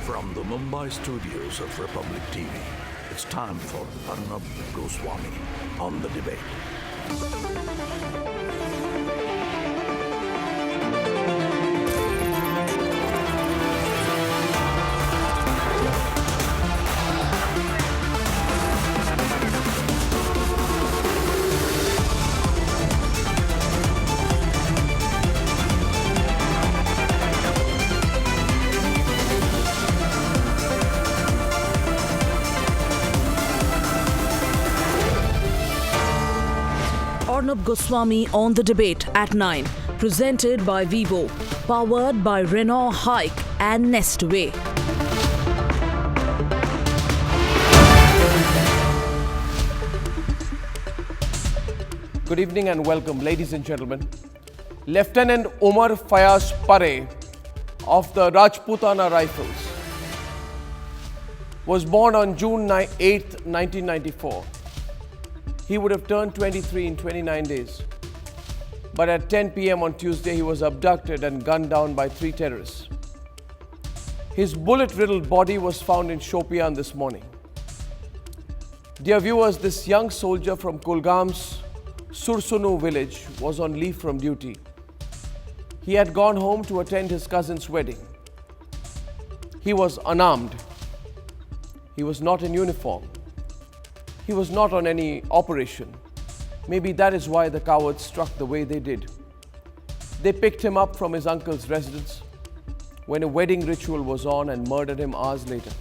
From the Mumbai studios of Republic TV, it's time for Arnab Goswami on the debate. Arnab Goswami on the debate at 9. Presented by Vivo. Powered by Renault Hike and Nestway. Good evening and welcome, ladies and gentlemen. Lieutenant Umar Fayaz Pare of the Rajputana Rifles was born on June 8, 1994. He would have turned 23 in 29 days. But at 10 p.m. on Tuesday, he was abducted and gunned down by 3 terrorists. His bullet-riddled body was found in Shopian this morning. Dear viewers, this young soldier from Kulgam's Sursunu village was on leave from duty. He had gone home to attend his cousin's wedding. He was unarmed. He was not in uniform. He was not on any operation. Maybe that is why the cowards struck the way they did. They picked him up from his uncle's residence when a wedding ritual was on and murdered him hours later.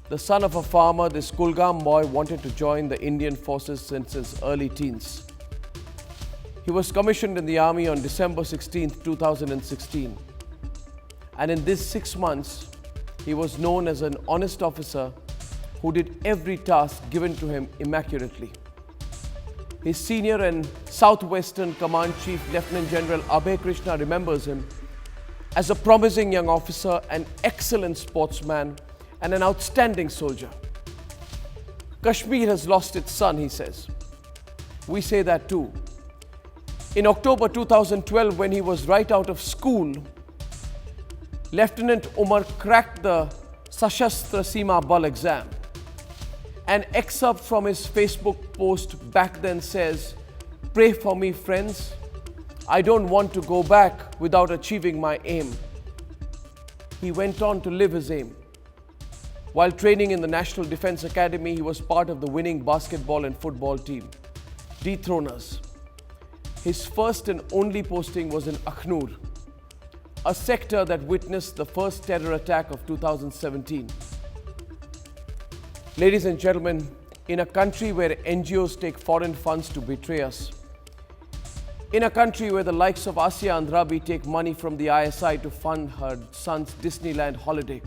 The son of a farmer, this Kulgam boy wanted to join the Indian forces since his early teens. He was commissioned in the army on December 16, 2016. And in these 6 months, he was known as an honest officer who did every task given to him immaculately. His senior and Southwestern Command Chief Lieutenant General Abhay Krishna remembers him as a promising young officer, an excellent sportsman, and an outstanding soldier. Kashmir has lost its son, he says. We say that too. In October 2012, when he was right out of school, Lieutenant Umar cracked the Sashastra Seema Bal exam. An excerpt from his Facebook post back then says, "Pray for me, friends. I don't want to go back without achieving my aim." He went on to live his aim. While training in the National Defence Academy, he was part of the winning basketball and football team, Dethroners. His first and only posting was in Akhnur, a sector that witnessed the first terror attack of 2017. Ladies and gentlemen, in a country where NGOs take foreign funds to betray us, in a country where the likes of Asya Andrabi take money from the ISI to fund her son's Disneyland holiday,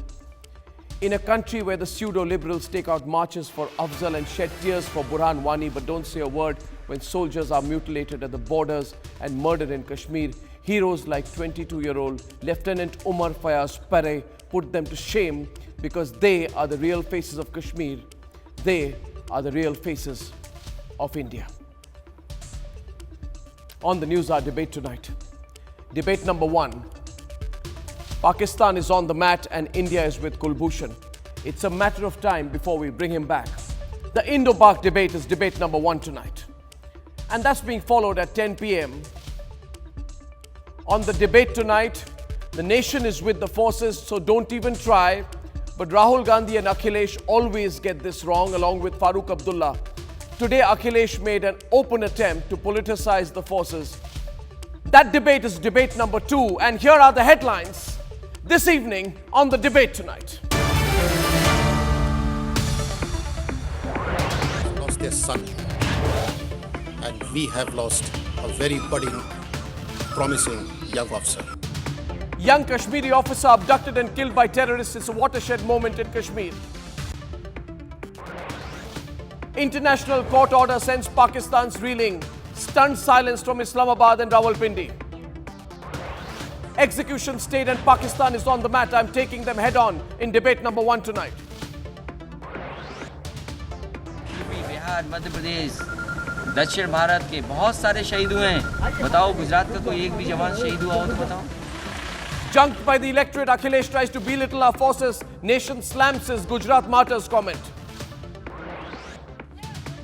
in a country where the pseudo-liberals take out marches for Afzal and shed tears for Burhan Wani but don't say a word when soldiers are mutilated at the borders and murdered in Kashmir, heroes like 22-year-old Lieutenant Umar Fayaz Pare put them to shame because they are the real faces of Kashmir. They are the real faces of India. On the News Hour debate tonight. Debate number 1. Pakistan is on the mat and India is with Kulbhushan. It's a matter of time before we bring him back. The Indo-Pak debate is debate number 1 tonight. And that's being followed at 10 p.m. On the debate tonight, the nation is with the forces, so don't even try. But Rahul Gandhi and Akhilesh always get this wrong, along with Farooq Abdullah. Today, Akhilesh made an open attempt to politicize the forces. That debate is debate number 2, and here are the headlines this evening on the debate tonight. Lost their son, and we have lost a very budding, promising young officer. Young Kashmiri officer abducted and killed by terrorists is a watershed moment in Kashmir. International court order sends Pakistan's reeling. Stunned silence from Islamabad and Rawalpindi. Execution state and Pakistan is on the mat. I'm taking them head on in debate number 1 tonight. Bihar, Madhya Pradesh, दक्षिण भारत के बहुत सारे शहीद हुए हैं. बताओ गुजरात का कोई एक भी जवान शहीद हुआ हो तो बताओ. Junked by the electorate, Akhilesh tries to belittle our forces. Nation slams his Gujarat martyrs comment.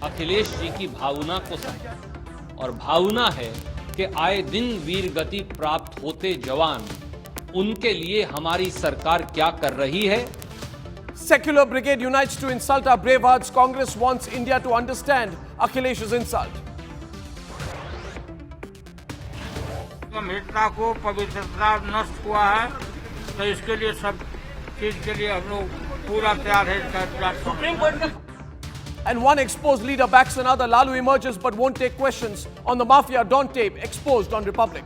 Akhilesh ji की भावना को समझा और भावना है कि आए दिन वीर गति प्राप्त होते जवान उनके लिए हमारी सरकार क्या कर रही है. Secular brigade unites to insult our brave hearts. Congress wants India to understand Akhilesh's insult. मित्रता को पवित्रता नष्ट हुआ है तो इसके लिए सब चीज के लिए हम लोग पूरा तैयार है. And one exposed leader backs another. Lalu emerges but won't take questions on the mafia Don tape exposed on Republic.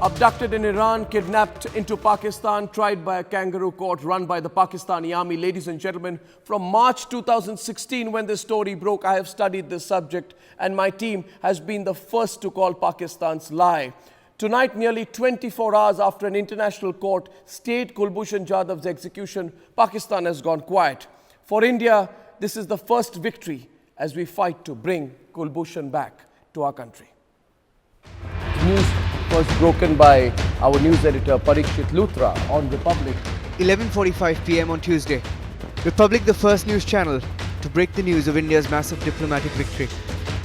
Abducted in Iran, kidnapped into Pakistan, tried by a kangaroo court run by the Pakistani army. Ladies and gentlemen, from March 2016 when this story broke, I have studied this subject and my team has been the first to call Pakistan's lie. Tonight, nearly 24 hours after an international court stayed Kulbhushan Jadhav's execution, Pakistan has gone quiet. For India, this is the first victory as we fight to bring Kulbhushan back to our country. News first broken by our news editor Parikshit Luthra on Republic. 11:45 p.m. on Tuesday. Republic, the first news channel to break the news of India's massive diplomatic victory.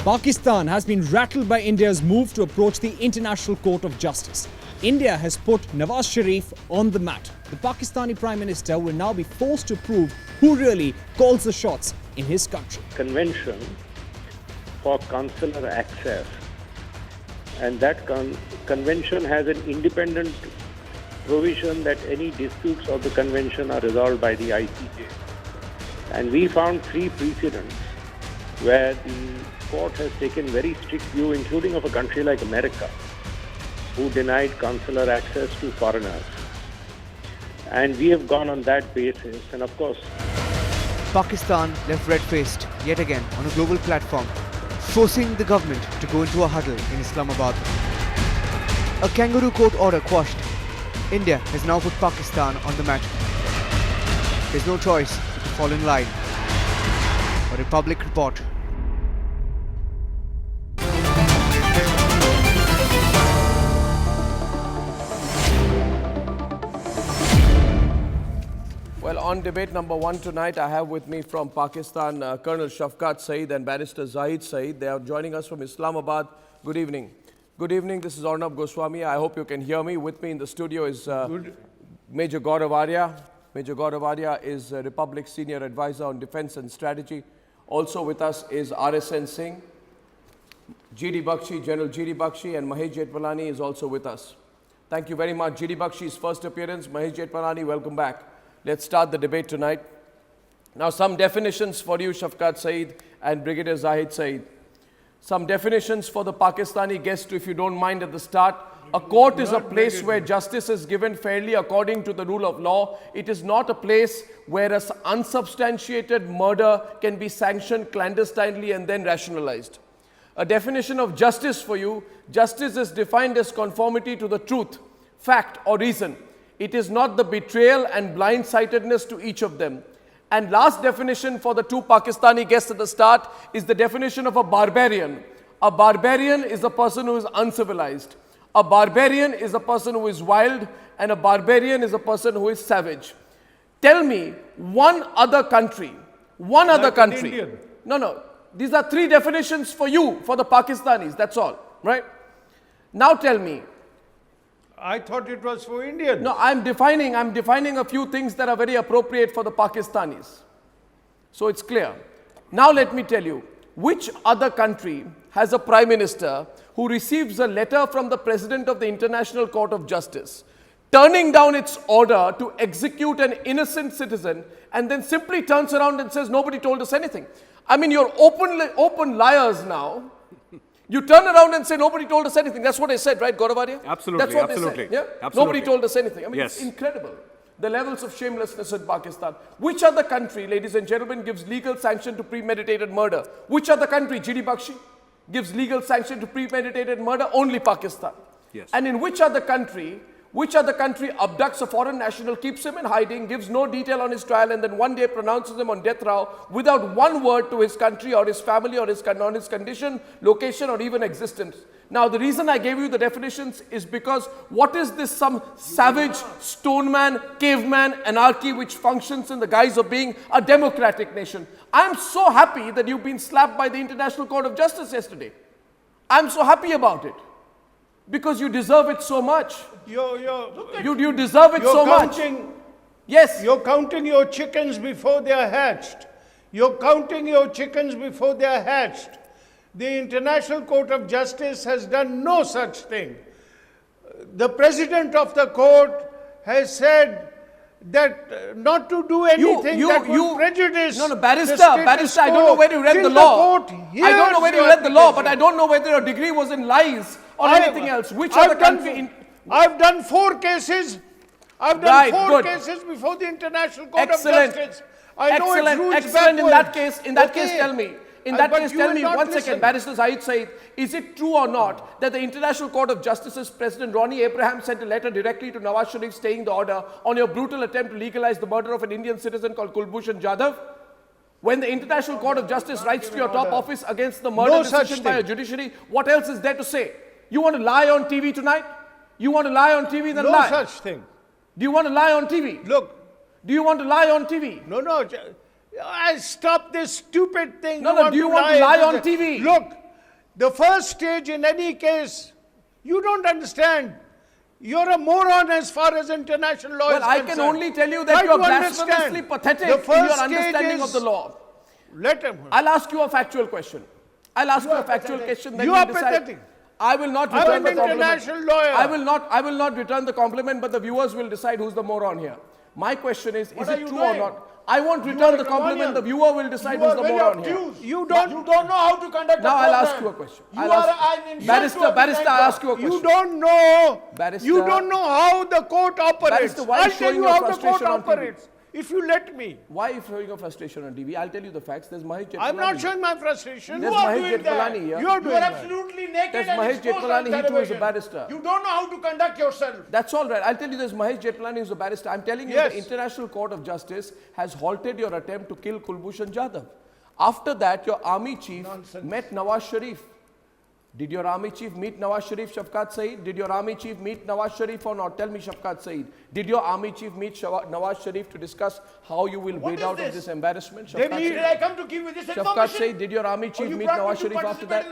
Pakistan has been rattled by India's move to approach the International Court of Justice. India has put Nawaz Sharif on the mat. The Pakistani Prime Minister will now be forced to prove who really calls the shots in his country. Convention for consular access, and that convention has an independent provision that any disputes of the convention are resolved by the ICJ. And we found 3 precedents where the court has taken very strict view, including of a country like America, who denied consular access to foreigners. And we have gone on that basis, and of course, Pakistan left red-faced yet again on a global platform, forcing the government to go into a huddle in Islamabad. A kangaroo court order quashed. India has now put Pakistan on the mat. There's no choice but to fall in line. A Republic report. Well, on debate number 1 tonight, I have with me from Pakistan Colonel Shafqat Saeed and Barrister Zahid Saeed. They are joining us from Islamabad. Good evening. Good evening. This is Arnab Goswami. I hope you can hear me. With me in the studio is Major Gaurav Arya. Major Gaurav Arya is Republic's Senior Advisor on Defence and Strategy. Also with us is RSN Singh, GD Bakshi, General GD Bakshi, and Mahesh Jetwalani is also with us. Thank you very much. GD Bakshi's first appearance. Mahesh Jetwalani, welcome back. Let's start the debate tonight. Now, some definitions for you, Shafqat Saeed and Brigadier Zahid Saeed. Some definitions for the Pakistani guest, if you don't mind at the start. A court is a place where justice is given fairly according to the rule of law. It is not a place where an unsubstantiated murder can be sanctioned clandestinely and then rationalized. A definition of justice for you. Justice is defined as conformity to the truth, fact or reason. It is not the betrayal and blindsidedness to each of them. And last definition for the 2 Pakistani guests at the start is the definition of a barbarian. A barbarian is a person who is uncivilized. A barbarian is a person who is wild, and a barbarian is a person who is savage. Tell me one other country. No. These are 3 definitions for you, for the Pakistanis, that's all, right? Now tell me. I thought it was for Indians. No, I'm defining a few things that are very appropriate for the Pakistanis. So it's clear. Now let me tell you, which other country has a prime minister who receives a letter from the president of the International Court of Justice, turning down its order to execute an innocent citizen, and then simply turns around and says, nobody told us anything? I mean, you're open liars now. You turn around and say, nobody told us anything. That's what I said, right, Gaurav Arya? Absolutely, That's what absolutely. They said, yeah? Absolutely. Nobody told us anything. I mean, Yes. It's incredible. The levels of shamelessness in Pakistan. Which other country, ladies and gentlemen, gives legal sanction to premeditated murder? Which other country, GD Bakshi, gives legal sanction to premeditated murder? Only Pakistan. Yes. And in which other country Which other country abducts a foreign national, keeps him in hiding, gives no detail on his trial, and then one day pronounces him on death row without one word to his country or his family or on his condition, location, or even existence? Now, the reason I gave you the definitions is because what is this some savage, stoneman, caveman anarchy which functions in the guise of being a democratic nation? I'm so happy that you've been slapped by the International Court of Justice yesterday. I'm so happy about it. Because you deserve it so much. You deserve it so much. Yes. You're counting your chickens before they are hatched. You're counting your chickens before they are hatched. The International Court of Justice has done no such thing. The President of the court has said that not to do anything that would prejudice. No, barrister, I don't know whether you read the law. I don't know whether you read the law, but I don't know whether your degree was in lies or anything else. Which other country? I've done 4 cases. I've done 4 cases before the International Court of Justice. I know its rules excellent. In that case, tell me. In that case, tell me, one second, Barrister Zahid Saeed, is it true or not that the International Court of Justice's President Ronnie Abraham sent a letter directly to Nawaz Sharif staying the order on your brutal attempt to legalize the murder of an Indian citizen called Kulbhushan Jadhav? When the International Court of Justice writes to your top office against the murder decision by a judiciary, what else is there to say? You want to lie on TV tonight? You want to lie on TV, then lie. No such thing. Do you want to lie on TV? Look. Do you want to lie on TV? No. I stop this stupid thing. No. Do you want to lie on TV? Look, the first stage in any case, you don't understand. You're a moron as far as international law is concerned. Well, I can only tell you that you're blasphemously pathetic in your understanding of the law. I'll ask you a factual question. Then you are pathetic. I will not return the compliment. I'm an international lawyer. I will not return the compliment, but the viewers will decide who's the moron here. My question is it true or not? I won't return the compliment. The viewer will decide who's the moron here. You don't know how to conduct a program. Now I'll ask you a question. Barrister, I ask you a question. You don't know. You don't know how the court operates. Barrister, why I'll tell you how the court operates. If you let me. Why are you showing your frustration on TV? I'll tell you the facts. There's Mahesh Jetmalani. I'm not showing my frustration. There's Mahesh Jetmalani here. You're absolutely naked. There's Mahesh Jetmalani. He too is a barrister. You don't know how to conduct yourself. That's all right. I'll tell you there's Mahesh Jetmalani who's a barrister. I'm telling you the International Court of Justice has halted your attempt to kill Kulbhushan Jadhav. After that, your army chief met Nawaz Sharif. Did your army chief meet Nawaz Sharif, Shafqat Saeed? Did your army chief meet Nawaz Sharif or not? Tell me, Shafqat Saeed. Did your army chief meet Nawaz Sharif to discuss how you will wade out of this embarrassment? Did I come to give you this information? Shafqat Saeed, did your army chief meet Nawaz Sharif after that?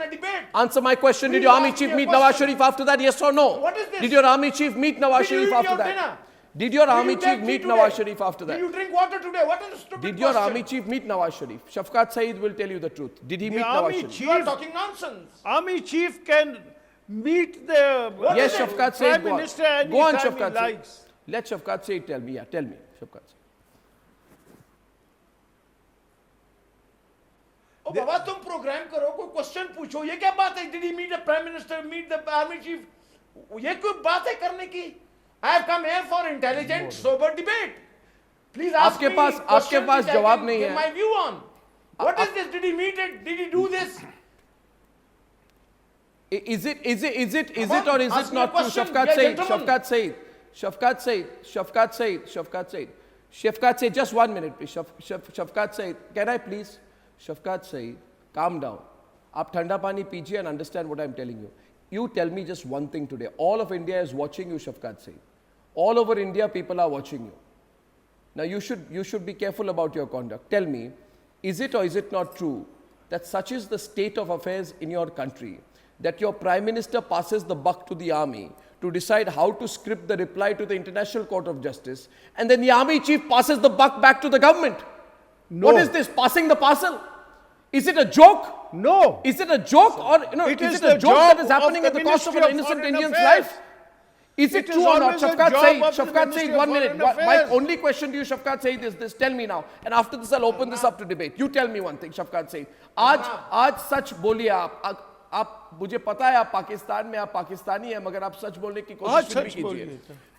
Answer my question. Did your army chief meet Nawaz Sharif after that? Yes or no? What is this? Did your army chief meet Nawaz Sharif after that? Did your army chief meet Nawaz Sharif after that? Did you drink water today? What is the stupid Did your army chief meet Nawaz Sharif? Shafqat Saeed will tell you the truth. Did he meet Nawaz Sharif? You are talking nonsense. Army chief can meet the Shafqat Saeed, Prime Minister go on, anytime Shafqat he likes. Let Shafqat Saeed tell me. Tell me, Shafqat Saeed. Oh, Baba, तुम program करो, कोई question पूछो. ये क्या बात है? Did he meet the Prime Minister, meet the army chief? ये कोई बात है करने की? I have come here for intelligent, sober debate. Please ask me. आपके पास जवाब नहीं है. My view on. What is this? Did he meet it? Did he do this? Is it or is it not true? Shafqat Saeed, just 1 minute, please. Shafqat Saeed, can I please? Shafqat Saeed, calm down. Aap thanda pani pijiye and understand what I'm telling you. You tell me just one thing today. All of India is watching you, Shafqat Saeed. All over India, people are watching you. Now, you should be careful about your conduct. Tell me, is it or is it not true that such is the state of affairs in your country that your Prime Minister passes the buck to the army to decide how to script the reply to the International Court of Justice, and then the army chief passes the buck back to the government? No. What is this, passing the parcel? Is it a joke? No. Is it a joke or is it a joke that is happening at the cost of an innocent Indian's life? Is it true or not? Shafqat Saeed, 1 minute. My only question to you, Shafqat Saeed, is this. Tell me now. And after this, I'll open this up to debate. You tell me one thing, Shafqat Saeed. आज सच बोलिए आप मुझे पता है आप पाकिस्तान में आप पाकिस्तानी हैं मगर आप सच बोलने की कोशिश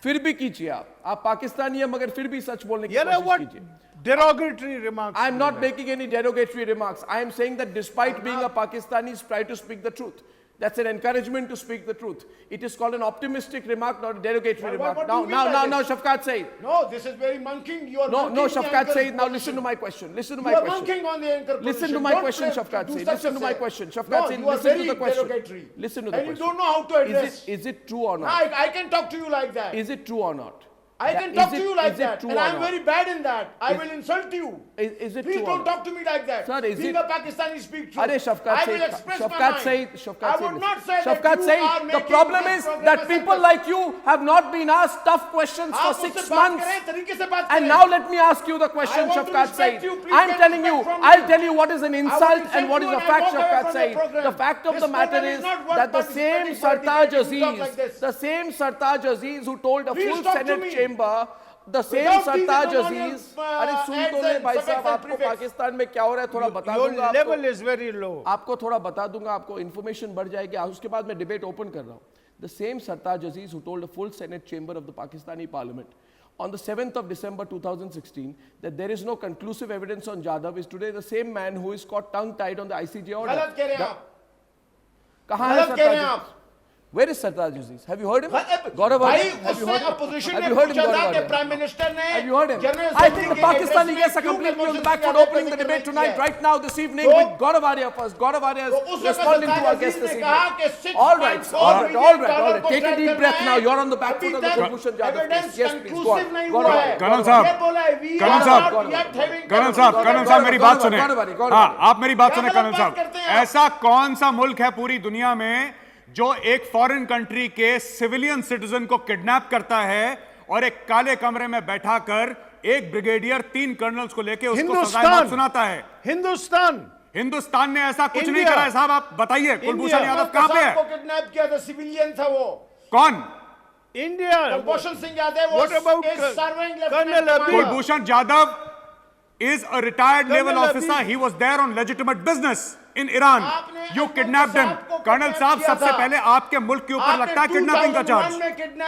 फिर भी कीजिए आप पाकिस्तानी हैं मगर फिर भी सच बोलने की कोशिश कीजिए. Derogatory remarks. I am not making any derogatory remarks. I am saying that despite being a Pakistani, try to speak the truth. That's an encouragement to speak the truth. It is called an optimistic remark, not a derogatory remark. Now, Shafkat Saeed. No, this is very monkeying. You are No, Shafkat Saeed. Now listen to my question. Listen to my question. You are monkeying on the anchor position. Listen to my question, Shafkat Saeed. Listen to my question. Shafkat Saeed, listen to the question. Listen to the question. And you don't know how to address. Is it true or not? I can talk to you like that. Is it true or not? I can talk to you like that, and I'm very bad in that. I will insult you. Is it Please true? Don't talk to me like that. Sir, Being a Pakistani, speak truth. I will express my mind. I would not say Shafkat Saeed, the problem is that people like you have not been asked tough questions for 6 months. And now let me ask you the question, Shafkat Saeed. I'm telling you, I'll tell you what is an insult and what is a fact, Shafkat Saeed. The fact of the matter is that the same Sartaj Aziz who told a full Senate chamber, the same Sartaj Aziz, अरे सुन तो ले भाई साहब, आपको पाकिस्तान में क्या हो रहा है थोड़ा बता दूंगा आपको. Your level is very low. आपको थोड़ा बता दूंगा, आपको information बढ़ जाएगी. उसके बाद मैं debate open कर रहा हूँ. The same Sartaj Aziz who told a full Senate chamber of the Pakistani Parliament on the 7th of December 2016 that there is no conclusive evidence on Jadhav is today the same man who is caught tongue-tied on the ICJ order. गलत कह रहे हैं आप. कहाँ है Sartaj Aziz? Where is Sartaj Aziz? Have you heard him? Gaurav, have you heard him? Have you heard him, Gaurav? Prime Minister ने Have you heard him? I think the Pakistani guests are completely on the back foot opening the debate tonight, right now, this evening, with Gaurav Arya first. Gaurav Arya is responding to our guest this evening. All right. Take a deep breath now. You're on the back foot of the Kulbhushan Jadhav case. Yes, please. Go on. Colonel साहब मेरी बात सुने. हाँ, आप मेरी बात सुने colonel साहब. ऐसा कौन सा मुल्क है पूरी दुनिया में जो एक फॉरेन कंट्री के सिविलियन सिटीजन को किडनैप करता है और एक काले कमरे में बैठाकर एक ब्रिगेडियर 3 कर्नल्स को लेके उसको सजाएं सुनाता है? हिंदुस्तान ने ऐसा कुछ नहीं करा है साहब. आप बताइए कुलभूषण यादव कहां पे है? किडनैप किया था, सिविलियन था वो. कौन? India. Kulbhushan Singh Yadav. What about Kulbhushan Jadhav is a retired naval officer. He was there on legitimate business in Iran. You kidnapped him. Colonel साहब, सबसे पहले आपके मुल्क के ऊपर लगता है किडनैपिंग का चार्ज.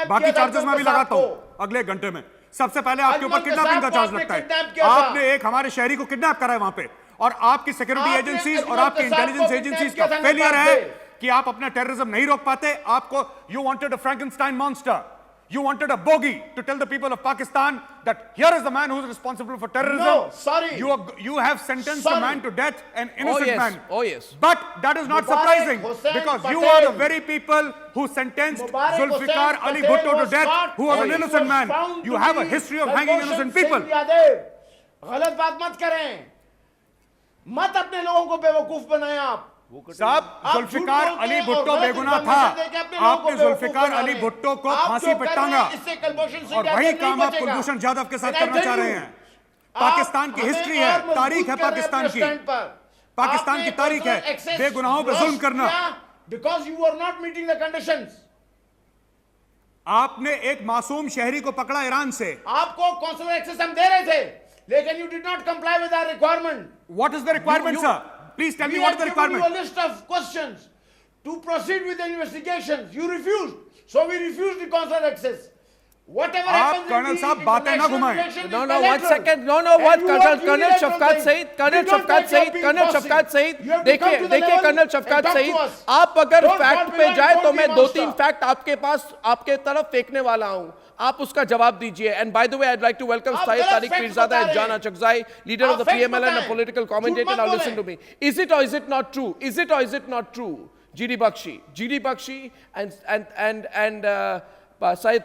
बाकी चार्जेस मैं भी लगाता हूं अगले घंटे में. सबसे पहले आपके ऊपर किडनैपिंग का चार्ज लगता है. आपने एक हमारे शहरी को किडनैप करा है वहां पे, और आपकी सिक्योरिटी एजेंसीज और आपकी इंटेलिजेंस एजेंसीज का फेलियर है कि आप अपना टेररिज्म नहीं रोक पाते. आपको you wanted a Frankenstein monster. You wanted a bogey to tell the people of Pakistan that here is the man who is responsible for terrorism. No, sorry. You have sentenced a man to death, an innocent man. Oh yes. But that is not surprising because you are the very people who sentenced Zulfikar Ali Bhutto to death, who was an innocent man. You have a history of hanging innocent people. गलत बात मत करें. मत अपने लोगों को बेवकूफ बनाएं आप. साहब, जुल्फिकार अली भुट्टो बेगुनाह था. आपने जुल्फिकार अली भुट्टो को फांसी पे टांगा, और वही काम आप कुलभूषण जाधव के साथ करना चाह रहे हैं. पाकिस्तान की हिस्ट्री है, तारीख है पाकिस्तान की. पाकिस्तान की तारीख है बेगुनाहों पे जुल्म करना. Because you were not meeting the conditions. आपने एक मासूम शहरी को पकड़ा ईरान से. आपको कॉन्सुलर एक्सेस हम दे रहे थे, लेकिन you did not comply with our requirement. What is the requirement, sir? Please tell me what is the requirement. We had given you a list of questions to proceed with the investigations. You refused. So we refused the consular access. Whatever happens Colonel Saab, baatein na ghumaye. No, 1 second. No, what? Colonel Shafkat Saeed. देखिए Colonel Shafkat Saeed, आप अगर fact पे जाए तो मैं 2-3 fact आपके पास आपके तरफ फेंकने वाला हूं. आप उसका जवाब दीजिए. And by the way, I'd like to welcome Syed Tariq Pirzada and Jana Chakzai, leader of the PML and a political commentator. Now listen to me. Is it or is it not true? Is it or is it not true? GD Bakshi and Syed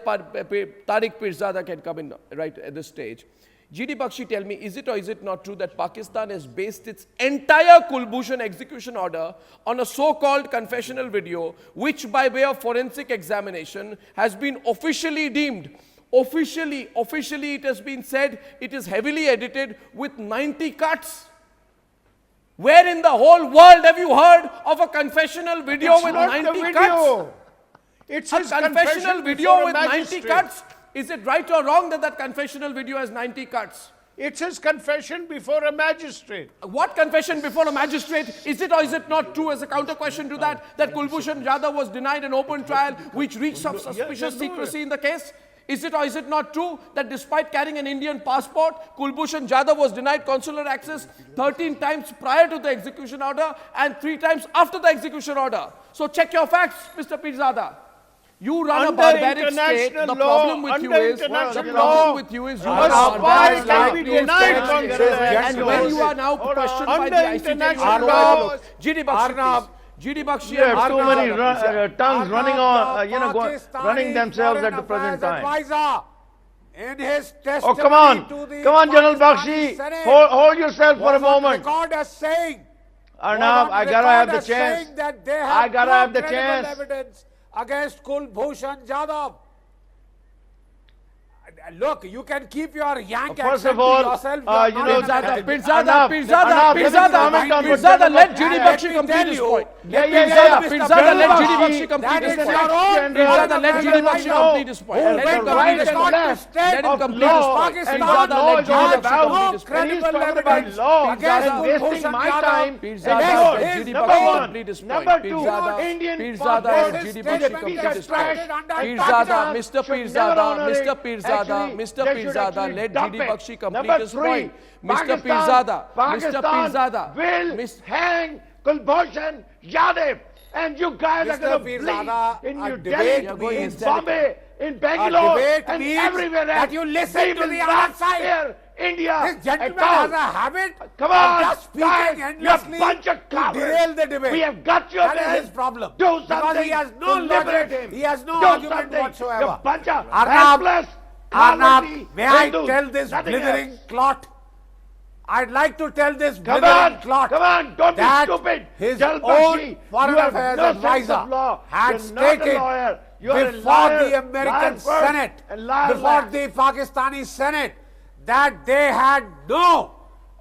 Tariq Pirzada can come in right at this stage. GD Bakshi, tell me, is it or is it not true that Pakistan has based its entire Kulbhushan execution order on a so-called confessional video, which by way of forensic examination has been officially deemed, officially it has been said it is heavily edited with 90 cuts? Where in the whole world have you heard of a confessional video with 90 cuts? It's a confessional video with 90 cuts? Is it right or wrong that that confessional video has 90 cuts? It's his confession before a magistrate. What confession before a magistrate? Is it or is it not true, as a counter question to that Kulbhushan Jadhav was denied an open trial which reached suspicious secrecy in the case? Is it or is it not true that despite carrying an Indian passport, Kulbhushan Jadhav was denied consular access 13 times prior to the execution order and 3 times after the execution order? So check your facts, Mr. Pirzada. You run a barbaric state. The problem with you is, you are and when you are now questioned by the ICJ, Arnab, GD Bakshi, you have too many tongues running on, running themselves at the present time. In his Oh, come on, General Bakshi, hold yourself for a moment. Record as saying, Arnab, I gotta have the chance. That they have I gotta have the chance. Evidence against Kulbhushan Jadhav. Look, you can keep your yank First of all, yourself. Pirzada, let GD Bakshi complete his point. Pirzada, let GD Bakshi complete his point. Pirzada, let GD Bakshi complete his point. Let him complete his point. Let him complete his point. Pirzada, let GD Bakshi complete his point. He's talking about law and wasting my time. Pirzada, let GD Bakshi complete his point. Number two, Indian Pirzada, let GD Bakshi complete his point. Pirzada, Mr. Pirzada, Mr. Pirzada, let GD Bakshi complete his point. Mr. Pirzada, will hang Kulbhushan Jadhav, and you guys are going to bleed in New Delhi, in Bombay, in Bangalore, and everywhere else. That you listen to the other side. India. This gentleman has a habit Come on, of just speaking endlessly you bunch of cowards. to derail the debate. We have got your That is his problem. Do something. Because he has no to liberate logic. him. He has no Do argument something. whatsoever. You bunch of Arnab, helpless, Arnab, may I Hindus. tell this Nothing blithering else. clot? I'd like to tell this Come blithering on, clot. come on, don't be that stupid. His General own Bakshi, foreign you have affairs no sense advisor of law. had You're not a stated lawyer. You're a before liar, the American liar first Senate, and liar before last. the Pakistani Senate, that they had no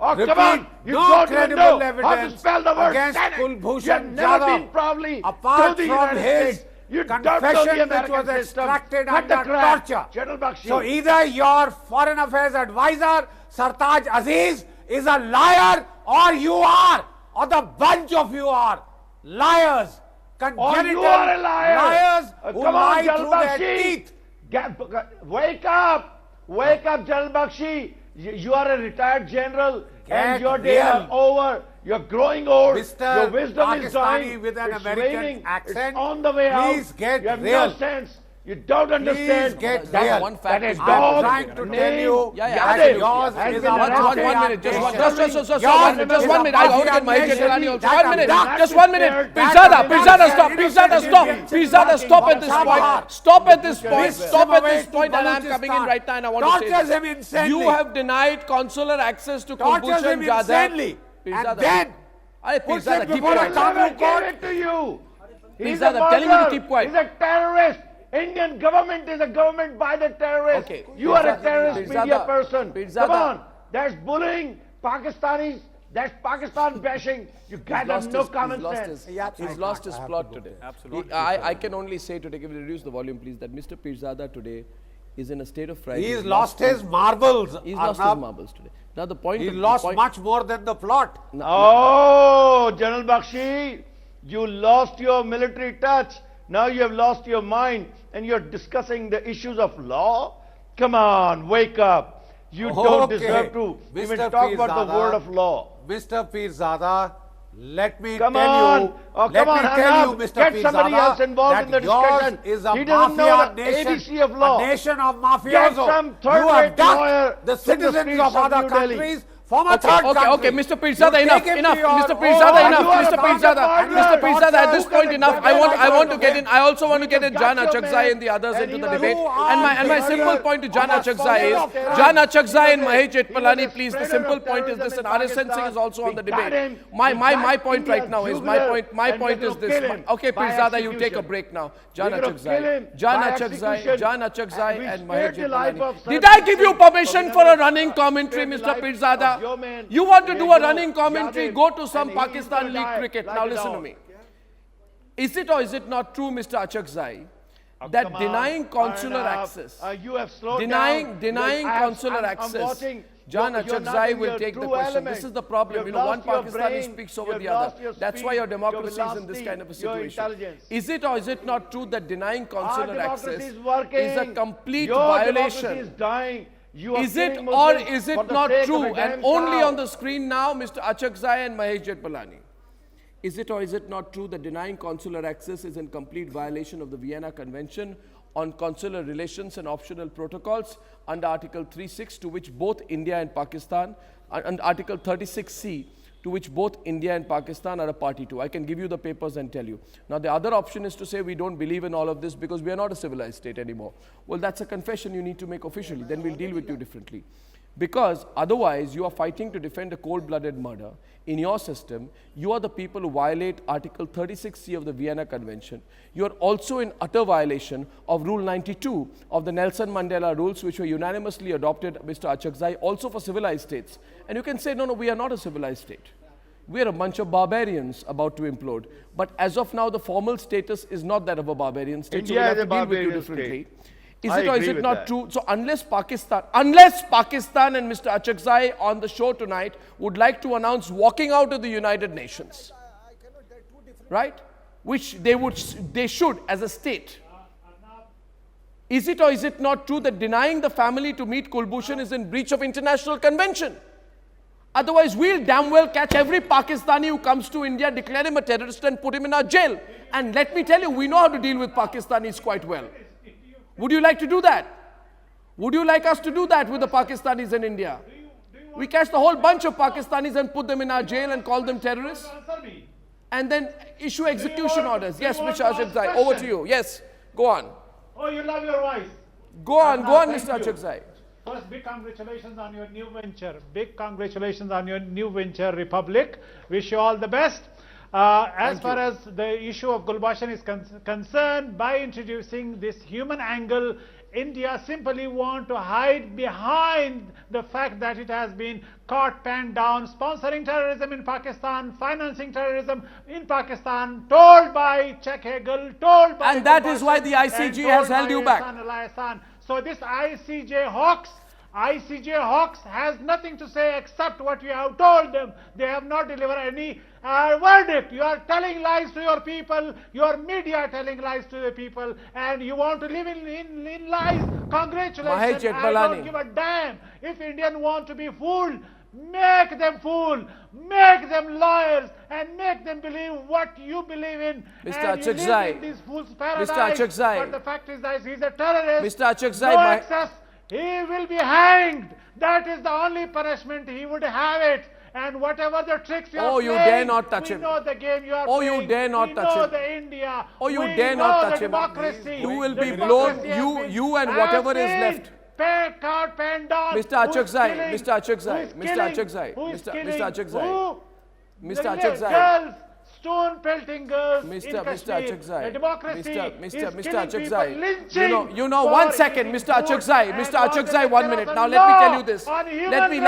come on, you no don't even credible know how to evidence spell the word against Senate. Kulbhushan You have never Jadhav, been probably apart to the from United his States. You don't know the confession which American was system. extracted Cut the under crap. torture. General Bakshi. So either your foreign affairs advisor, Sartaj Aziz, is a liar, or you are, or the bunch of you are liars. Congenital you are a liar. Liars who Come on, lie General through their Bakshi. teeth. Wake up, General Bakshi. You are a retired general, and your days are over. You're growing old. Mr. Your wisdom is Pakistani dying. with an It's American waning. accent, It's on the way out. please get you have real. no sense. You don't understand. get that real. One fact that is a I'm dog trying to named tell you Yeah, that absolutely. yours Has is been a arrested. One mafia minute, just nation. one minute. I want to get Maheshwar Jalani also. That 1 minute, abduct- just 1 minute. that Pirzada, stop. abduct- Pirzada, stop. innocent Pirzada, stop at this point. Stop at this point. Whisk Stop him at away this to point, and I'm coming in Balochistan. right now, and I want to say Tortures this. him insanely. You have denied consular access to Tortures Kulbhushan him Jadhav. insanely. And then puts him Pirzada, keep before a quiet. Tamil Gave court. it to you. He's Pirzada, a I'm telling you to murderer. keep quiet. He's a terrorist. Indian government is a government by the terrorists. Okay. You are a Pirzada, terrorist Pirzada, media person. Pirzada. Come on. That's bullying Pakistanis. That's Pakistan bashing. You guys have no common sense. He's lost his plot today. Absolutely. I can only say today, can we reduce the volume please, that Mr. Pirzada today is in a state of fright. He's lost his marbles. He's lost his Arnab. marbles today. Now the point. He the lost point- much more than the plot. Oh, General Bakshi, you lost your military touch. Now you have lost your mind and you're discussing the issues of law. Come on, wake up. You don't deserve to even Mr. talk about the Pirzada, word of law. Mr. Pirzada, let me Come tell on. you, Oh, let come on, me tell you, Arnab. Mr. Get Pirzada, somebody else involved in the that yours discussion. is a He doesn't know mafia the nation, ABC of law. a nation of mafiosos. Get some third-rate You have ducked lawyer the from the citizens streets of of other New Delhi. countries from a third country. Okay, Mr. Pirzada, You enough, take him enough, to your Mr. Pirzada, own- enough, You are Mr. a Pirzada, bastard. Mr. Pirzada, at this point enough. I want to get in. I also want to get in You've Jan got your Achakzai man, and the others and into you the are- debate. you And my are simple the point to Jan murderer Achakzai of is, crime. Jan Achakzai and Mahesh He Jetpalani, was a please. The spreader simple of point is this, terrorism and in RS Sensing is also on the We got debate. him. My We point got right now is my jugular, point. My and point we're is gonna this. kill him Okay, by Pirzada, you take a execution. break now. Jan We're gonna kill him Achakzai, Jan by Achakzai, execution. Jan Achakzai, We and spared Mahesh the life Jetpalani. of Did Sir I give you permission for a But running we commentary, spared the Mr. life of Pirzada? your man. You want to do a Diego running commentary? Jadhav, Go to some and he's Pakistan gonna League die cricket. like Now a listen to dog. me. Is it or is it not true, Mr. Achakzai, that Come on, denying consular Arnab, access, you have slowed denying down. consular access, I'm watching Jan You're not Achakzai in will your take the true question. element. This is the problem. You've One lost your Pakistani brain, speaks over you've the lost other. your That's why speed, your democracy your is in this kind of a velocity, your situation. intelligence. Is it or is it not true that denying consular democracy access is working. is a complete Your violation? democracy is dying. You are Is it killing or Muslims is for it the not sake of true? a damn And only cow. on the screen now, Mr. Achakzai and Mahesh Jetpalani. Is it or is it not true that denying consular access is in complete violation of the Vienna Convention on Consular Relations and Optional Protocols under Article 36, to which both India and Pakistan, and Article 36C, to which both India and Pakistan are a party to? I can give you the papers and tell you. Now, the other option is to say we don't believe in all of this because we are not a civilized state anymore. Well, that's a confession you need to make officially. Then we'll deal with you differently. Because otherwise, you are fighting to defend a cold-blooded murder. In your system, you are the people who violate Article 36C of the Vienna Convention. You are also in utter violation of Rule 92 of the Nelson Mandela rules, which were unanimously adopted, Mr. Achakzai, also for civilized states. And you can say, no, we are not a civilized state. We are a bunch of barbarians about to implode. But as of now, the formal status is not that of a barbarian state. India so we'll is have a to deal with you barbarian differently. state. Is I it or is agree it with not that. true? So unless Pakistan and Mr. Achakzai on the show tonight would like to announce walking out of the United Nations, right? Which they should as a state. Is it or is it not true that denying the family to meet Kulbhushan is in breach of international convention? Otherwise, we'll damn well catch every Pakistani who comes to India, declare him a terrorist and put him in our jail. And let me tell you, we know how to deal with Pakistanis quite well. Would you like to do that? Would you like us to do that with the Pakistanis in India? We catch the whole bunch of Pakistanis and put them in our jail and call them terrorists? And then issue execution orders. Yes, Mr. Achakzai, over to you. Yes, go on. Oh, you love your voice. Go on, Thank Mr. you. Achakzai. First, big congratulations on your new venture. Big congratulations on your new venture, Republic. Wish you all the best. As far as the issue of Kulbhushan is concerned, by introducing this human angle, India simply want to hide behind the fact that it has been caught, panned down, sponsoring terrorism in Pakistan, financing terrorism in Pakistan, told by Czech Hagel, told by... And that is why the ICG has held you back. So this ICJ hawks has nothing to say except what you have told them. They have not delivered any verdict. You are telling lies to your people, your media are telling lies to the people, and you want to live in lies. Congratulations. Mahesh I Jetpalani. don't give a damn. If Indians want to be fooled, make them fool, make them liars, and make them believe what you believe in. Mr. And you Achakzai. live in this fool's paradise. Mr. Achakzai. But the fact is that he's a terrorist. Mr. Achakzai, No my- access. He will be hanged. That is the only punishment he would have it. And whatever the tricks you are Oh, you playing, dare not touch we him. know the game you are Oh, playing. you dare not we touch know him. the India. Oh, you we dare know not the touch him. democracy. You will The be democracy blown, has you and has whatever is been left. Caught, panned down. Mr. Who's Achakzai, killing? Mr. Achakzai, Who's Mr. killing? Achakzai, Who's Mr. killing? Achakzai, Who? Mr. The Achakzai. girls, stone pelting girls in Mr. Kashmir. Achakzai, The democracy Mr. is Mr. killing people, Achakzai, lynching you know, for 1 second, eating Mr. food Achakzai, and Mr. what Achakzai, is 1 the minute. law Now let me tell you this. on human Let me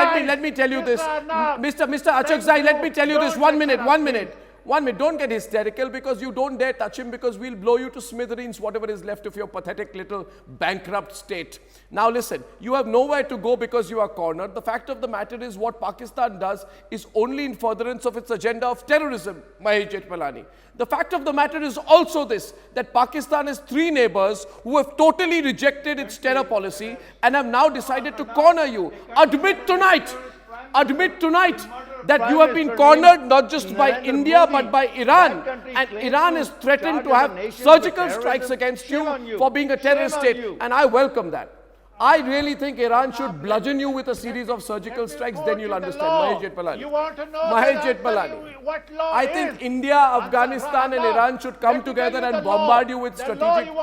rights. tell you this. Mr. Arnab, Mr. Achakzai, let me tell you this. Don't 1 minute, lecture 1 us, minute. 1 minute, don't get hysterical because you don't dare touch him because we'll blow you to smithereens, whatever is left of your pathetic little bankrupt state. Now listen, you have nowhere to go because you are cornered. The fact of the matter is what Pakistan does is only in furtherance of its agenda of terrorism, Mahesh Jetpalani. The fact of the matter is also this, that Pakistan has 3 neighbors who have totally rejected its terror policy and have now decided to corner you. Admit tonight that you have been cornered not just by India but by Iran, and Iran is threatened to have surgical strikes against you for being a terrorist state, and I welcome that. I really think Iran should bludgeon you with a series of surgical strikes, then you'll understand. Mahesh Jetpalani. You want to know Mahesh the answer Jetpalani. What law I is? think India, Afghanistan and Iran should come together and bombard you with strategic,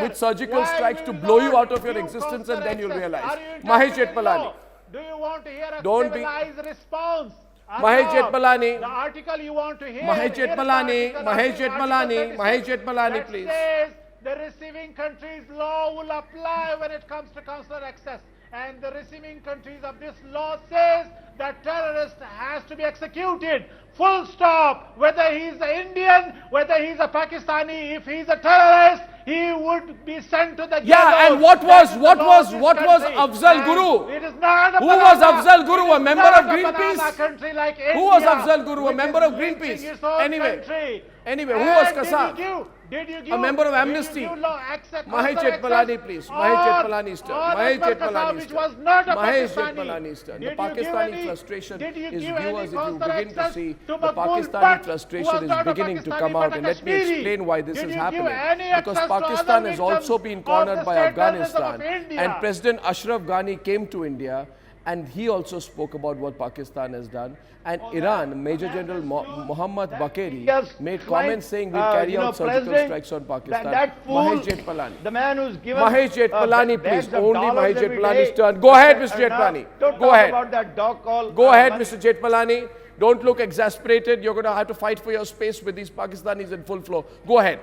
with surgical strikes to blow you out of your existence, and then you'll realize. Mahesh Jetpalani. Do you want to hear a Don't be- civilized response? Mahesh Jetpalani. The article you want to hear. Mahesh here is the Jetpalani, article Mahesh of Jetpalani, Article Mahesh 36 Jetpalani, that please. says the receiving country's law will apply when it comes to consular access. And the receiving countries of this law says that terrorist has to be executed. Full stop. Whether he's an Indian, whether he's a Pakistani, if he's a terrorist, he would be sent to the Yeah, gallows. and what That was is the law of this country. Afzal And Guru? It is not a Who was banana. Afzal Guru, It a is member not of a banana Greenpeace? country like Who was India, Afzal Guru, a which member is of lynching Greenpeace? its own Anyway, country. who was And Kasam? Did you give A member of Amnesty. Mahesh Jetpalani, please. Mahesh Jetpalani, sir. Mahesh Jetpalani, which was not a Mahesh Pakistani. Jetpalani, sir. The Did you give Pakistani any- frustration did you is give any viewers, if you consular begin to access see, to the Makbul Pakistani Butt, frustration who was is not a beginning to Pakistani come but out. a And let me Kashmiri? explain why this Did is you give happening. any Because access to Pakistan other has also victims been of cornered the by state terrorism of Afghanistan. India? And President Ashraf Ghani came to India and he also spoke about what Pakistan has done. And Iran, Major General Mohammad Bagheri made comments saying we'll carry out surgical strikes on Pakistan. Mahesh Jetpalani. The man who's given Mahesh Jetpalani, please. bags of Only dollars Mahesh every Jetpalani's day. turn. Go ahead, Mr. Jetpalani. Don't Go talk ahead. about that dog call. Go ahead, Mr. Jetpalani. Don't look exasperated. You're going to have to fight for your space with these Pakistanis in full flow. Go ahead.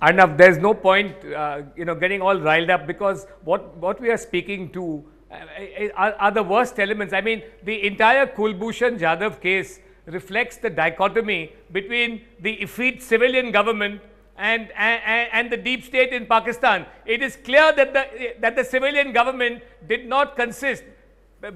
Arnab, there's no point, getting all riled up, because what we are speaking to are the worst elements. I mean, the entire Kulbhushan Jadhav case reflects the dichotomy between the effete civilian government and the deep state in Pakistan. It is clear that the civilian government did not consist.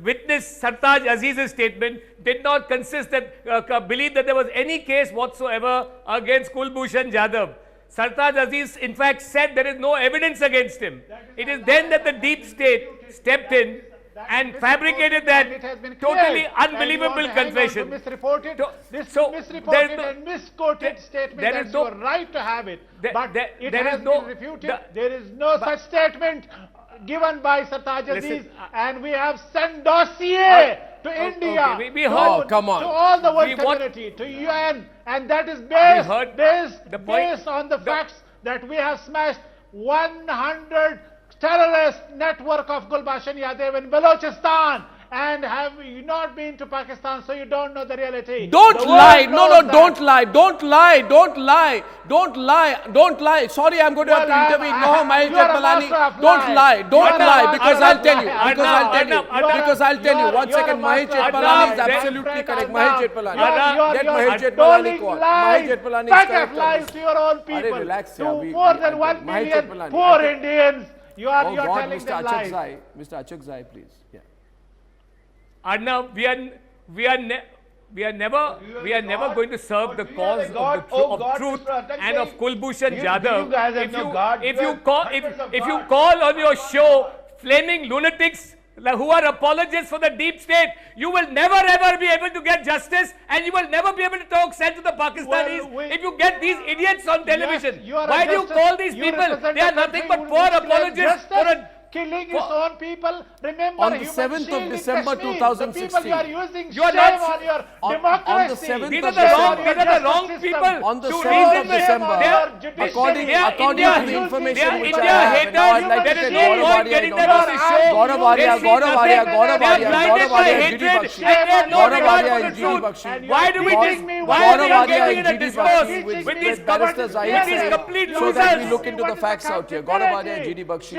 Witness Sartaj Aziz's statement did not consist believe that there was any case whatsoever against Kulbhushan Jadhav. Sartaj Aziz, in fact, said there is no evidence against him. It is then that the deep state stepped in and fabricated that totally unbelievable confession. Misreported and misquoted statement. There is you are right to have it, but it has been refuted. There is no such statement given by Sartaj Aziz, and we have sent dossier to India, we heard, come on. to all the world community, to UN, and that is based on the facts that we have smashed 100 terrorist network of Kulbhushan Jadhav in Balochistan. And have you not been to Pakistan, so you don't know the reality? Don't lie. No, don't lie. Don't lie. Don't lie. Don't lie. Don't lie. Sorry, I'm going to have to intervene. No, Mahesh Jetpalani. Don't lie. Don't lie. Because I'll tell you. Because I'll tell you. 1 second. Mahesh Jetpalani is absolutely correct. Mahesh Jetpalani. Let Mahesh Jetpalani call. Mahesh Jetpalani is correct. Lies to your own people. Relax, to more than 1 million poor Indians. You are telling them lies. Mr. Achak Zai, please. Yeah. Arnab, we are never going to serve the cause of truth and of Kulbhushan Jadhav. If you call on your show flaming lunatics who are apologists for the deep state, you will never ever be able to get justice, and you will never be able to talk sense to the Pakistanis if you get these idiots on television. Why do you call these people? They are nothing but poor apologists for a killing his own people. Remember, on the 7th of December 2016, you are using shame on your democracy. On the 7th these of are December, the wrong people. on the 7th of December, according to the information which I have, and now I'd like to get Gaurav Arya and GD Bakshi. Why do we engage in a discourse with these complete losers? So that we look into the facts out here. Gaurav Arya and GD Bakshi.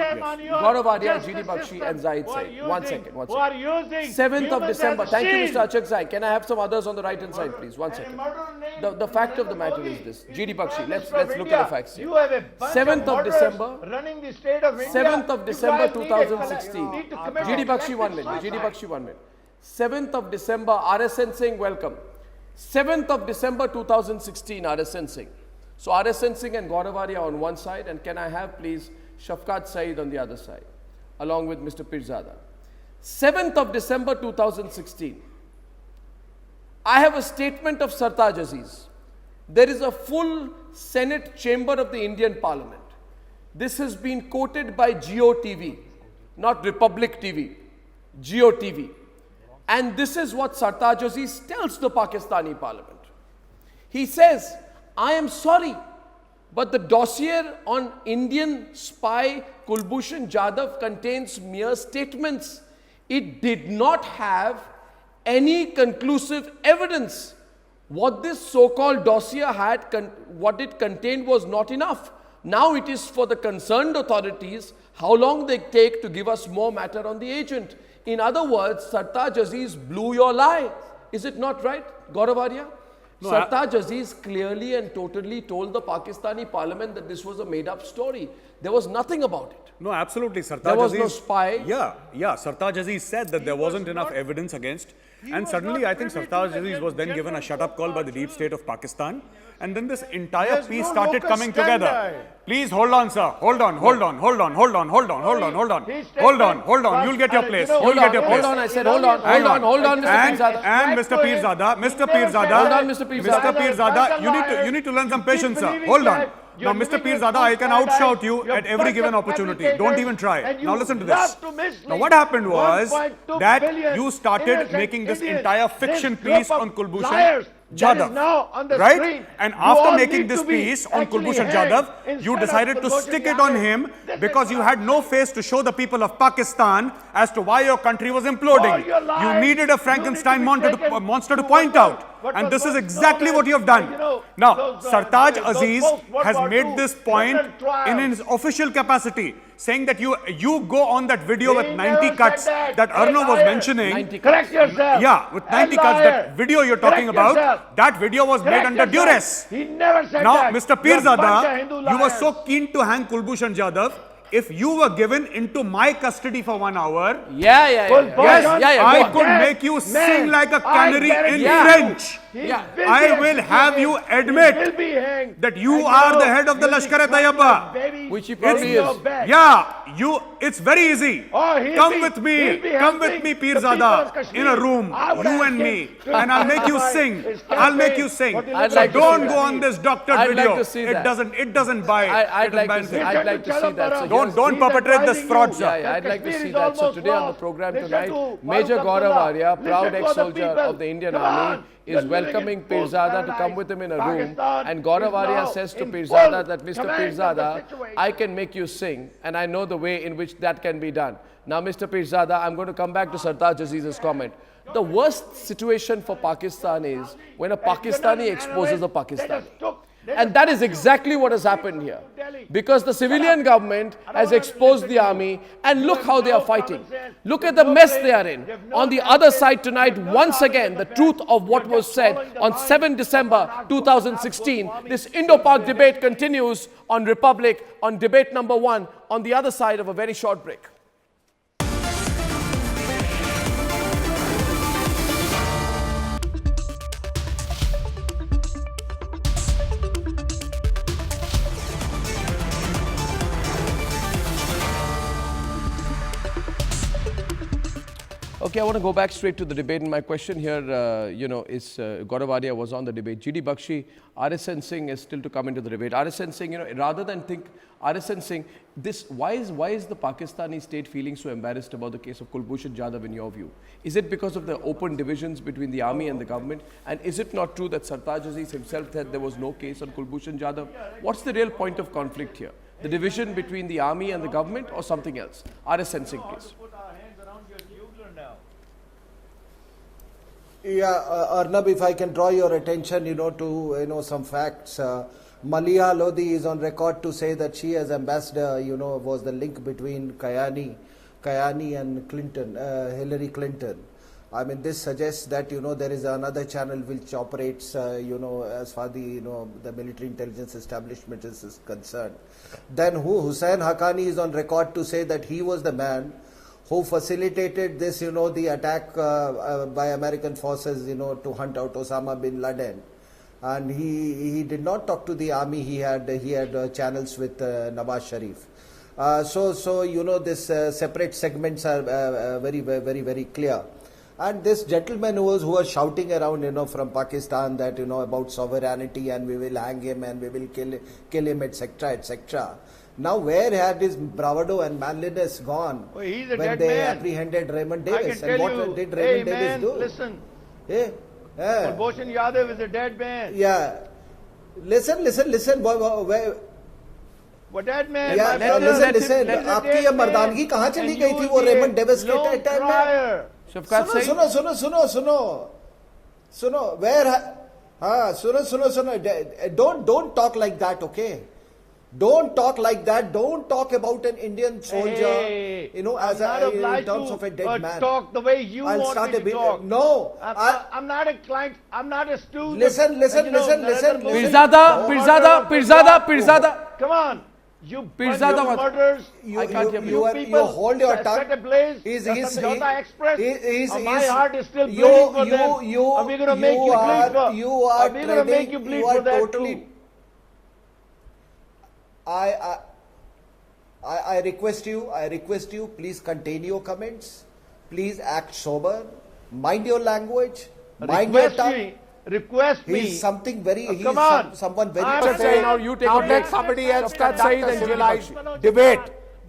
Gaurav Arya, GD Bakshi and Zaid Said. 1 second. 7th of December. Thank you, Mr. Achak Zai. Can I have some others on the right hand side, please? 1 second. The fact of the matter is this. GD Bakshi, let's look at the facts here. 7th of December. 7th of December 2016. GD Bakshi 1 minute. GD Bakshi 1 minute. 7th of December, RSN Singh, welcome. 7th of December 2016, RSN Singh. So RSN Singh and Gaurav Arya on one side, and can I have please Shafqat Saeed on the other side, along with Mr. Pirzada. 7th of December 2016. I have a statement of Sartaj Aziz. There is a full Senate chamber of the Indian Parliament. This has been quoted by Geo TV, not Republic TV, Geo TV. And this is what Sartaj Aziz tells the Pakistani Parliament. He says, I am sorry, but the dossier on Indian spy Kulbhushan Jadhav contains mere statements. It did not have any conclusive evidence. What this so-called dossier had, what it contained was not enough. Now it is for the concerned authorities how long they take to give us more matter on the agent. In other words, Sartaj Aziz blew your lie. Is it not right, Gaurav Arya? No, Sartaj Aziz clearly and totally told the Pakistani parliament that this was a made-up story. There was nothing about it. No, absolutely. Sartaj There was Aziz, no spy. Yeah. Sartaj Aziz said that there wasn't enough evidence against. And suddenly, I think Sartaj Aziz was then given a shut-up call by the deep state of Pakistan. And then this entire piece started coming together. Please hold on, sir. Hold on. You'll get your place. Hold on, I said hold on, Mr. Pirzada. And Mr. Pirzada. Hold on, Mr. Pirzada. You need to learn some patience, sir. Hold on. Now, Mr. Pirzada, I can outshout you at every given opportunity. Don't even try. Now, listen to this. Now, what happened was that you started making this entire fiction piece on Kulbhushan Jadhav, right? And after making this piece on Kulbhushan Jadhav, you decided to stick it on him because you had no face to show the people of Pakistan as to why your country was imploding. You needed a Frankenstein monster to point out. And this is exactly what you have done. Now, Sartaj Aziz has made this point in his official capacity, saying that you go on that video with 90 cuts that Arnab was mentioning. Correct yourself. Yeah, with 90 cuts, that video you're talking about, that video was made under duress. He never said now, that. Mr. Pirzada, you were so keen to hang Kulbhushan Jadhav. If you were given into my custody for 1 hour, I could make you sing like a canary in French. I will have you admit that you are the head of the Lashkar-e-Taiba. Which he probably is. It's very easy. Come with me, Pirzada, in a room, you and me, and I'll make you sing. So don't go on this doctored video. It doesn't buy. I'd like to see that. Don't perpetrate this fraud, sir. I'd like to see that. So today on the program tonight, Major Gaurav Arya, proud ex-soldier of the Indian Army, is welcoming Pirzada to come with him in a room, and Gaurav Arya says to Pirzada that, Mr. Pirzada, I can make you sing, and I know the way in which that can be done. Now, Mr. Pirzada, I'm going to come back to Sartaj Aziz's comment. The worst situation for Pakistan is when a Pakistani exposes a Pakistani. And that is exactly what has happened here. Because the civilian government has exposed the army, and look how they are fighting. Look at the mess they are in. On the other side tonight, once again, the truth of what was said on 7 December 2016. This Indo-Pak debate continues on Republic, on debate number 1, on the other side of a very short break. Okay, I want to go back straight to the debate, and my question here, is Gaurav Arya was on the debate. GD Bakshi, RSN Singh is still to come into the debate. RSN Singh, rather than think, RSN Singh, why is the Pakistani state feeling so embarrassed about the case of Kulbhushan Jadhav in your view? Is it because of the open divisions between the army and the government? And is it not true that Sartaj Aziz himself said there was no case on Kulbhushan Jadhav? What's the real point of conflict here? The division between the army and the government, or something else? RSN Singh, please. Yeah, Arnab, if I can draw your attention, to, some facts. Malia Lodi is on record to say that she as ambassador, was the link between Kayani and Clinton, Hillary Clinton. I mean, this suggests that, there is another channel which operates, as far the military intelligence establishment is concerned. Then Hussain Haqqani is on record to say that he was the man who facilitated this, the attack by American forces, to hunt out Osama bin Laden. And he did not talk to the army. He had channels with Nawaz Sharif. So this separate segments are very, very, very clear. And this gentleman who was shouting around, from Pakistan that, about sovereignty, and we will hang him and we will kill him, etc., etc. Now, where had his bravado and manliness gone when they apprehended Raymond Davis? And what did Raymond Davis do? Listen. Kulbhushan Jadhav is a dead man. Yeah. Listen. What dead man? Yeah, listen. आपकी ये मर्दानगी कहाँ चली गई थी वो Raymond Davis के time में? सुनो. Where? Don't talk like that, okay? Don't talk like that. Don't talk about an Indian soldier, as in terms of a dead man. Talk the way you want me to talk. No, I'm not a client. I'm not a student. Listen. Pirzada. Come on. You murders. I can't hear you hold your tongue. He's my heart is still bleeding for them. Are we going to make you bleed for? Are we going to make you bleed for that too? I request you, please contain your comments. Please act sober. Mind your language. Mind your tongue. Request me. He's something very. Come on. Someone very. Now let somebody else conduct a civilized debate.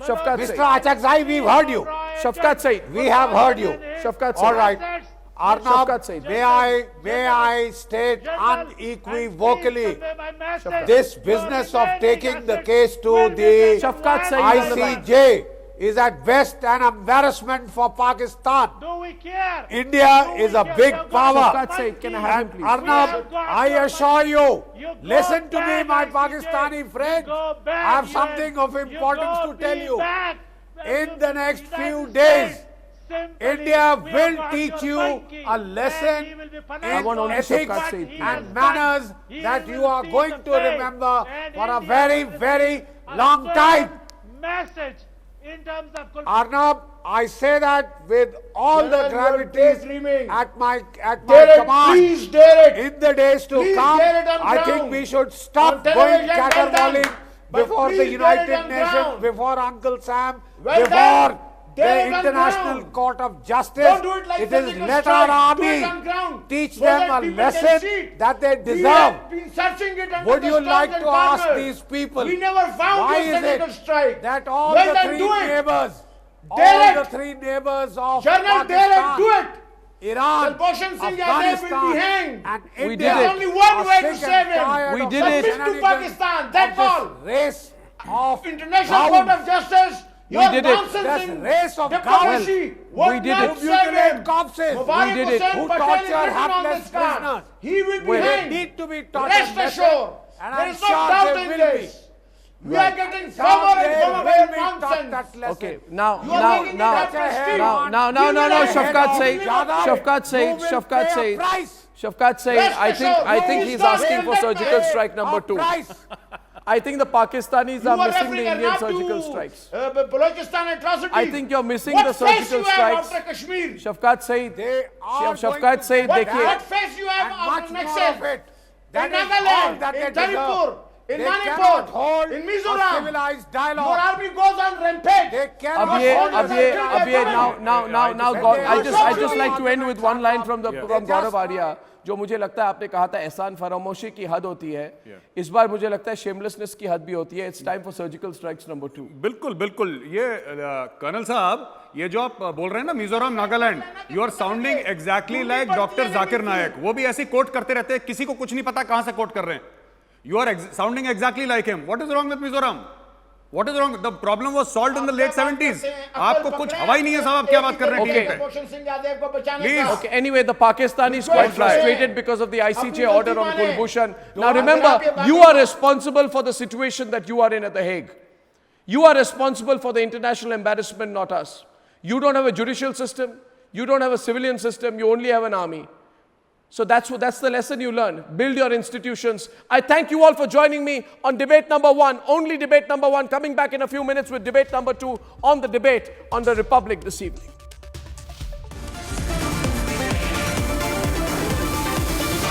Mr. Achakzai, we've heard you. Shafkat Saeed. We have heard you. Shafkat Saeed. All right. Arnab, may I state unequivocally this business of taking the case to the ICJ is at best an embarrassment for Pakistan. Do we care? India is a big power. Shafkat Saeed, can I have him, please? Arnab, I assure you, listen to me, my Pakistani friends. I have something of importance to tell you. In the next few days, India will teach you a lesson in ethics and manners that you are going to remember for a very, very long time. Message in terms of Arnab, I say that with all the gravity at my command. Please dare it. In the days to come, I think we should stop going caterwauling before the United Nations, before Uncle Sam, before the International Court of Justice. It is let our army teach them a lesson that they deserve. Would you like to ask these people, why is it that all the three neighbors of Pakistan, Iran, Afghanistan, and India only one way to save him. We did it. To Pakistan. That's all. Race of International Court of Justice. We did it. That's race of diplomacy. We did it. Who mutilate corpses. We did it. Who torture hapless prisoners. He will be They hanged. need to be taught Rest assured. and There I'm is no sure doubt they in will this. be. We are getting firmer and firmer with nonsense. Okay, now, Shafkat Saeed, I think he's asking for surgical strike number 2. I think the Pakistanis are missing the Indian surgical strikes. I think you're missing the surgical strikes. Shafkat Saeed, देखिए. What face you have after Nexus? That in is all Nagaland, that they in Manipur, in They Manipur, cannot hold in a Mizoram, civilized dialogue. your army goes on rampage. They cannot hold I just like to end with one line from Gaurav Arya, जो मुझे लगता है आपने कहा था एहसान फरामोशी की हद होती है, इस बार मुझे लगता है शेमलेसनेस की हद भी होती है. It's time for surgical strikes number 2. बिल्कुल बिल्कुल. ये कर्नल साहब, ये जो आप बोल रहे हैं ना Mizoram Nagaland, you are sounding exactly like doctor Zakir Naik. वो भी ऐसी कोट करते रहते हैं, किसी को कुछ नहीं पता कहां से कोट कर रहे हैं. You are sounding exactly like him. What is wrong with Mizoram? What is wrong? The problem was solved in the late 70s. आपको कुछ हवा ही नहीं है साहब, आप क्या बात कर रहे हैं? Please. Okay. Anyway, the Pakistanis quite frustrated because of the ICJ order on Kulbhushan. Now remember, you are responsible for the situation that you are in at The Hague. You are responsible for the international embarrassment, not us. You don't have a judicial system. You don't have a civilian system. You only have an army. So that's the lesson you learn. Build your institutions. I thank you all for joining me on debate number 1, only debate number 1, coming back in a few minutes with debate number 2 on the debate on the Republic this evening.